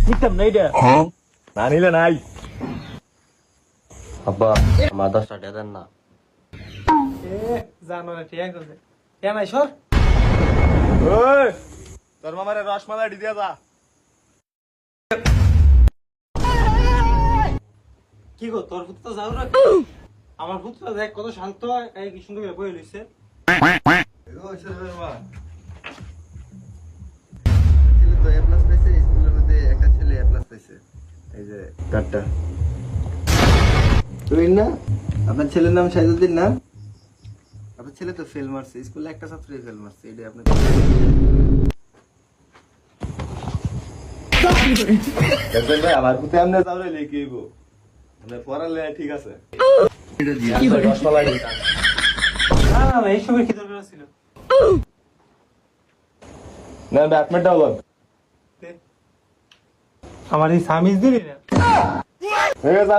নিতাম না এটা। না নিলে নাই। আব্বা আমার 10 টাকা দেন না। জানো না ঠিক আছে কেন সর ওই তোর মামারে রসমালাই দিয়া যা। কি গো তোর পুত্র তো যাও না আমার পুত্র দেখ কত শান্ত এই কি সুন্দর করে বই লইছে তো এ প্লাস পাইছে স্কুলের মধ্যে একটা ছেলে এ প্লাস পাইছে এই যে কার্ডটা তুই না আপনার ছেলের নাম শাহিদুদ্দিন না আপনার ছেলে তো ফেল মারছে স্কুলে একটা ছাত্রই ফেল মারছে এটা আপনার দেখবেন ভাই আমার পুতে আমনে যাওরে লিখিব মানে পড়ালে ঠিক আছে। রসমালাই দিতাম। না না না এইসবের কি দরকার ছিল না ব্যাটমেন্টটাও বল। আমার এই সামিজ দিলি না ঠিক আছে।